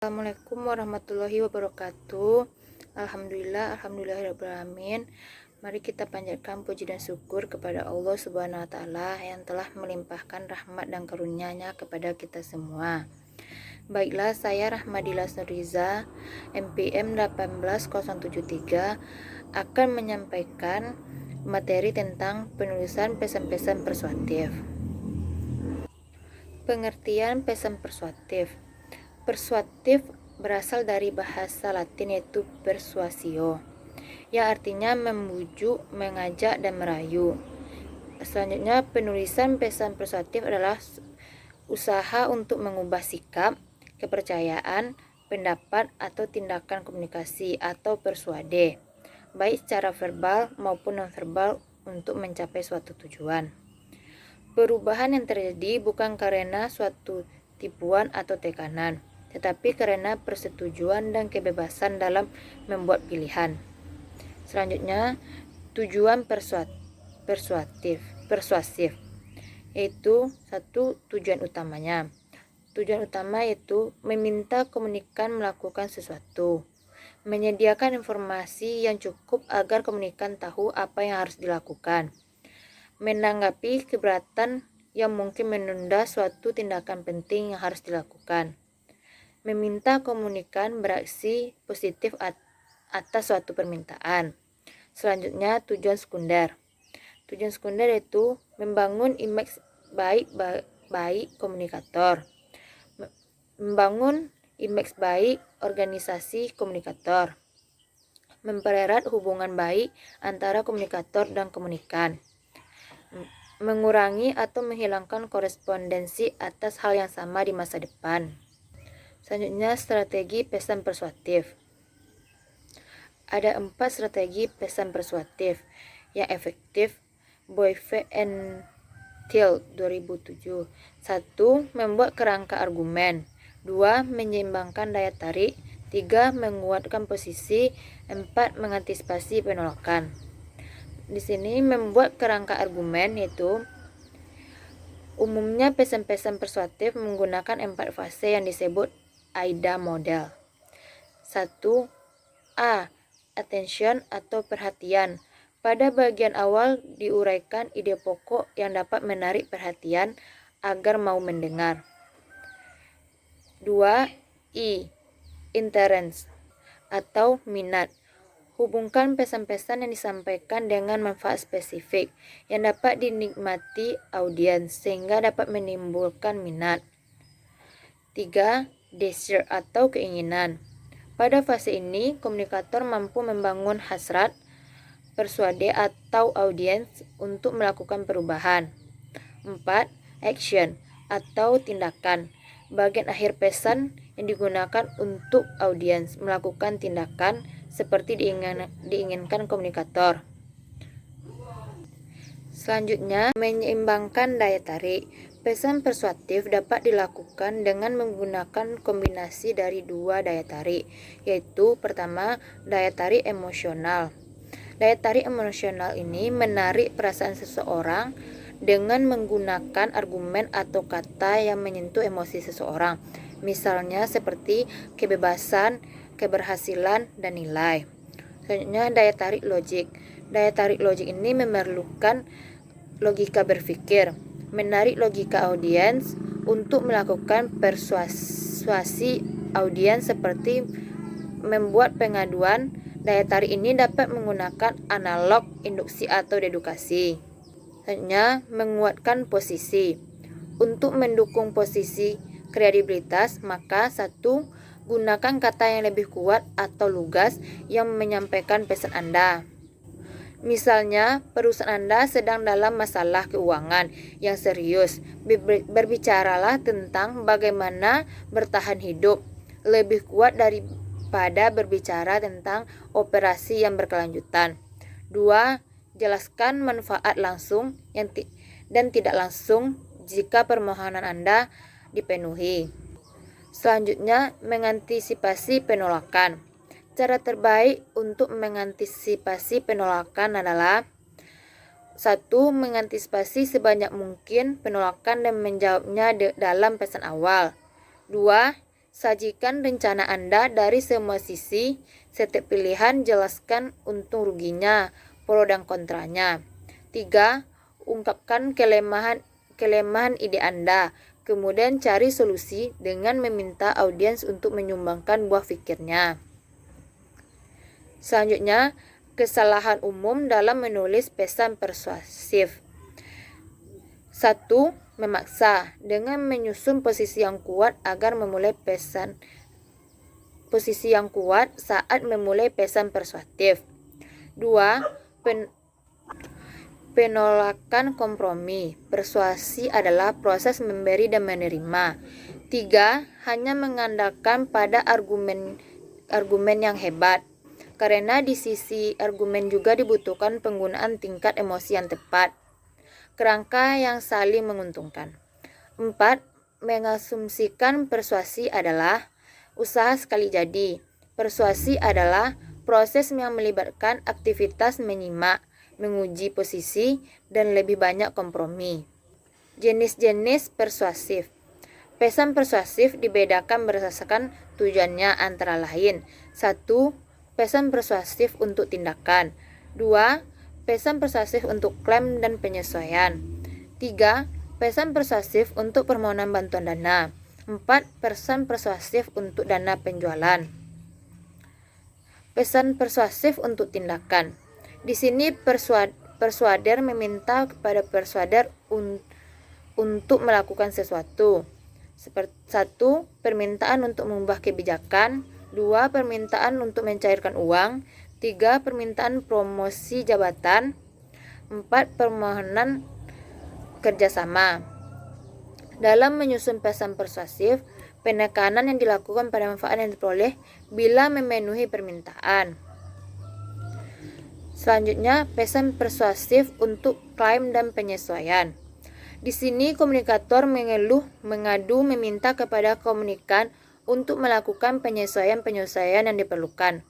Assalamualaikum warahmatullahi wabarakatuh. Alhamdulillahirabbil alamin. Mari kita panjatkan puji dan syukur kepada Allah Subhanahu wa taala yang telah melimpahkan rahmat dan karunia-Nya kepada kita semua. Baiklah, saya Rahmadila Nuriza, MPM 18073 akan menyampaikan materi tentang penulisan pesan-pesan persuasif. Pengertian pesan persuasif. Persuasif berasal dari bahasa Latin yaitu persuasio, yang artinya membujuk, mengajak, dan merayu. Selanjutnya, penulisan pesan persuasif adalah usaha untuk mengubah sikap, kepercayaan, pendapat, atau tindakan komunikasi atau persuade, baik secara verbal maupun non-verbal untuk mencapai suatu tujuan. Perubahan yang terjadi bukan karena suatu tipuan atau tekanan, tetapi karena persetujuan dan kebebasan dalam membuat pilihan. Selanjutnya, tujuan persuasif yaitu satu tujuan utamanya. Tujuan utama yaitu meminta komunikan melakukan sesuatu, menyediakan informasi yang cukup agar komunikan tahu apa yang harus dilakukan, menanggapi keberatan yang mungkin menunda suatu tindakan penting yang harus dilakukan, meminta komunikan beraksi positif atas suatu permintaan. Selanjutnya, tujuan sekunder. Tujuan sekunder yaitu membangun image baik komunikator, membangun image baik organisasi komunikator, mempererat hubungan baik antara komunikator dan komunikan, mengurangi atau menghilangkan korespondensi atas hal yang sama di masa depan. Selanjutnya, strategi pesan persuasif. Ada 4 strategi pesan persuasif yang efektif. Boyve and Thiel 2007. 1. Membuat kerangka argumen. 2. Menyeimbangkan daya tarik. 3. Menguatkan posisi. 4. Mengantisipasi penolakan. Di sini membuat kerangka argumen yaitu umumnya pesan-pesan persuasif menggunakan 4 fase yang disebut AIDA model. 1. Attention atau perhatian. Pada bagian awal diuraikan ide pokok yang dapat menarik perhatian agar mau mendengar. 2. Interest atau minat. Hubungkan pesan-pesan yang disampaikan dengan manfaat spesifik yang dapat dinikmati audiens sehingga dapat menimbulkan minat. 3. Desire atau keinginan. Pada fase ini, komunikator mampu membangun hasrat, persuade atau audiens untuk melakukan perubahan. 4. Action atau tindakan. Bagian akhir pesan yang digunakan untuk audiens melakukan tindakan seperti diinginkan komunikator. Selanjutnya, menyeimbangkan daya tarik. Pesan persuasif dapat dilakukan dengan menggunakan kombinasi dari 2 daya tarik, yaitu pertama, daya tarik emosional. Daya tarik emosional ini menarik perasaan seseorang dengan menggunakan argumen atau kata yang menyentuh emosi seseorang, misalnya seperti kebebasan, keberhasilan, dan nilai. Selanjutnya, daya tarik logik. Daya tarik logik ini memerlukan logika berpikir, menarik logika audiens untuk melakukan persuasi audiens seperti membuat pengaduan. Daya tarik ini dapat menggunakan analog, induksi, atau dedukasi. Selanjutnya, menguatkan posisi. Untuk mendukung posisi kredibilitas, maka 1. Gunakan kata yang lebih kuat atau lugas yang menyampaikan pesan Anda. Misalnya, perusahaan Anda sedang dalam masalah keuangan yang serius. Berbicaralah tentang bagaimana bertahan hidup. Lebih kuat daripada berbicara tentang operasi yang berkelanjutan. 2. Jelaskan manfaat langsung dan tidak langsung jika permohonan Anda dipenuhi. Selanjutnya, mengantisipasi penolakan. Cara terbaik untuk mengantisipasi penolakan adalah 1. Mengantisipasi sebanyak mungkin penolakan dan menjawabnya dalam pesan awal. 2. Sajikan rencana Anda dari semua sisi. Setiap pilihan jelaskan untung ruginya, pro dan kontranya. 3. Ungkapkan kelemahan ide Anda. Kemudian cari solusi dengan meminta audiens untuk menyumbangkan buah pikirnya. Selanjutnya, kesalahan umum dalam menulis pesan persuasif. 1. Memaksa dengan menyusun posisi yang kuat saat memulai pesan persuasif. 2. Penolakan kompromi. Persuasi adalah proses memberi dan menerima. 3. Hanya mengandalkan pada argumen yang hebat. Karena di sisi argumen juga dibutuhkan penggunaan tingkat emosi yang tepat. Kerangka yang saling menguntungkan. 4. Mengasumsikan persuasi adalah usaha sekali jadi. Persuasi adalah proses yang melibatkan aktivitas menyimak, menguji posisi, dan lebih banyak kompromi. Jenis-jenis persuasif. Pesan persuasif dibedakan berdasarkan tujuannya antara lain. 1. Pesan persuasif untuk tindakan. 2. Pesan persuasif untuk klaim dan penyesuaian. 3. Pesan persuasif untuk permohonan bantuan dana. 4. Pesan persuasif untuk dana penjualan. Pesan persuasif untuk tindakan. Di sini persuader meminta kepada persuader untuk melakukan sesuatu. 1. Permintaan untuk mengubah kebijakan. 2. Permintaan untuk mencairkan uang. 3. Permintaan promosi jabatan. 4. Permohonan kerjasama. Dalam menyusun pesan persuasif, penekanan yang dilakukan pada manfaat yang diperoleh bila memenuhi permintaan. Selanjutnya, pesan persuasif untuk klaim dan penyesuaian. Di sini komunikator mengeluh, mengadu, meminta kepada komunikan untuk melakukan penyesuaian yang diperlukan.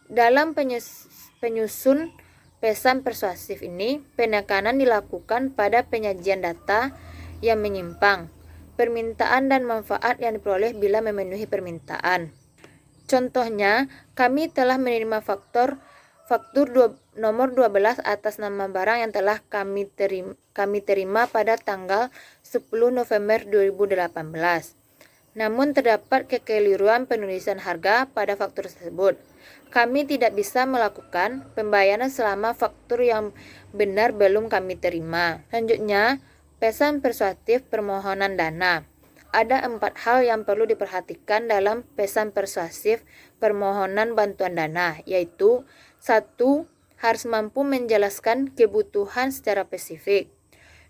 Dalam penyusun pesan persuasif ini, penekanan dilakukan pada penyajian data yang menyimpang, permintaan dan manfaat yang diperoleh bila memenuhi permintaan. Contohnya, kami telah menerima faktur nomor 12 atas nama barang yang telah kami terima pada tanggal 10 November 2018. Namun terdapat kekeliruan penulisan harga pada faktur tersebut. Kami tidak bisa melakukan pembayaran selama faktur yang benar belum kami terima. Selanjutnya, pesan persuasif permohonan dana. Ada 4 hal yang perlu diperhatikan dalam pesan persuasif permohonan bantuan dana, yaitu 1. Harus mampu menjelaskan kebutuhan secara spesifik.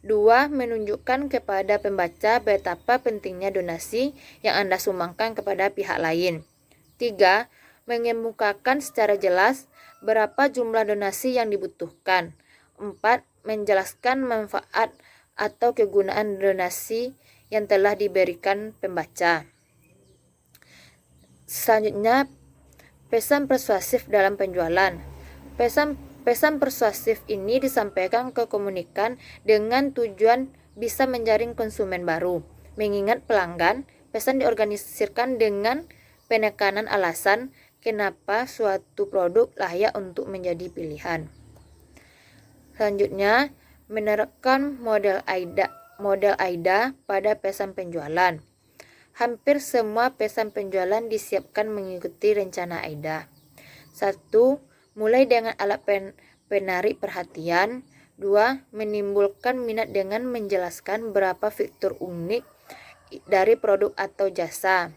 2. Menunjukkan kepada pembaca betapa pentingnya donasi yang Anda sumbangkan kepada pihak lain. 3. Mengemukakan secara jelas berapa jumlah donasi yang dibutuhkan. 4. Menjelaskan manfaat atau kegunaan donasi yang telah diberikan pembaca. Selanjutnya, pesan persuasif dalam penjualan. Pesan persuasif ini disampaikan ke komunikan dengan tujuan bisa menjaring konsumen baru. Mengingat pelanggan, pesan diorganisirkan dengan penekanan alasan kenapa suatu produk layak untuk menjadi pilihan. Selanjutnya, menerapkan model AIDA pada pesan penjualan. Hampir semua pesan penjualan disiapkan mengikuti rencana AIDA. 1. Mulai dengan alat penarik perhatian. 2. Menimbulkan minat dengan menjelaskan berapa fitur unik dari produk atau jasa.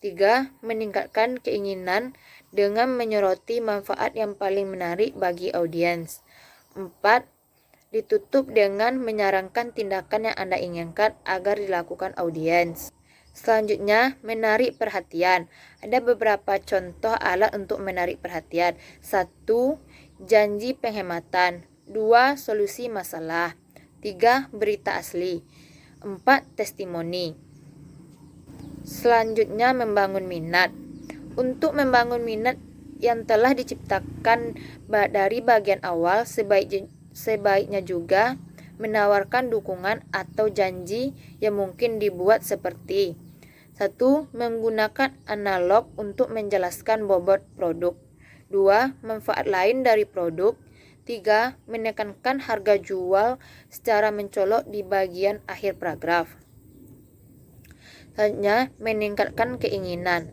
3. Meningkatkan keinginan dengan menyoroti manfaat yang paling menarik bagi audiens. 4. Ditutup dengan menyarankan tindakan yang Anda inginkan agar dilakukan audiens. Selanjutnya, menarik perhatian. Ada beberapa contoh alat untuk menarik perhatian. 1. Janji penghematan. 2. Solusi masalah. 3. Berita asli. 4. Testimoni. Selanjutnya, membangun minat. Untuk membangun minat yang telah diciptakan dari bagian awal, sebaiknya juga menawarkan dukungan atau janji yang mungkin dibuat seperti: 1. Menggunakan analog untuk menjelaskan bobot produk. 2. Manfaat lain dari produk. 3. Menekankan harga jual secara mencolok di bagian akhir paragraf. Selanjutnya, meningkatkan keinginan.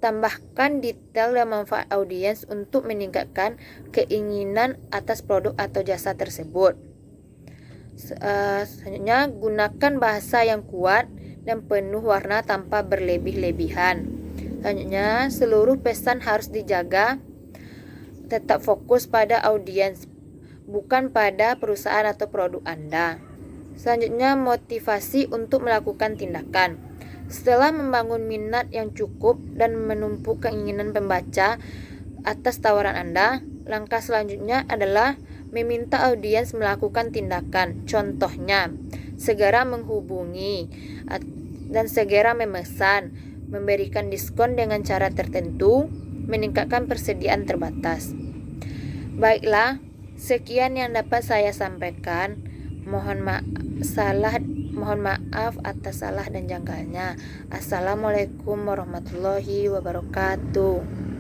Tambahkan detail dan manfaat audiens untuk meningkatkan keinginan atas produk atau jasa tersebut. Selanjutnya, gunakan bahasa yang kuat dan penuh warna tanpa berlebih-lebihan. Selanjutnya, seluruh pesan harus dijaga tetap fokus pada audiens, bukan pada perusahaan atau produk Anda. Selanjutnya, motivasi untuk melakukan tindakan. Setelah membangun minat yang cukup dan menumpuk keinginan pembaca atas tawaran Anda, langkah selanjutnya adalah meminta audiens melakukan tindakan. Contohnya, segera menghubungi dan segera memesan, memberikan diskon dengan cara tertentu, meningkatkan persediaan terbatas. Baiklah, sekian yang dapat saya sampaikan. Mohon maaf atas salah dan janggalnya. Assalamualaikum warahmatullahi wabarakatuh.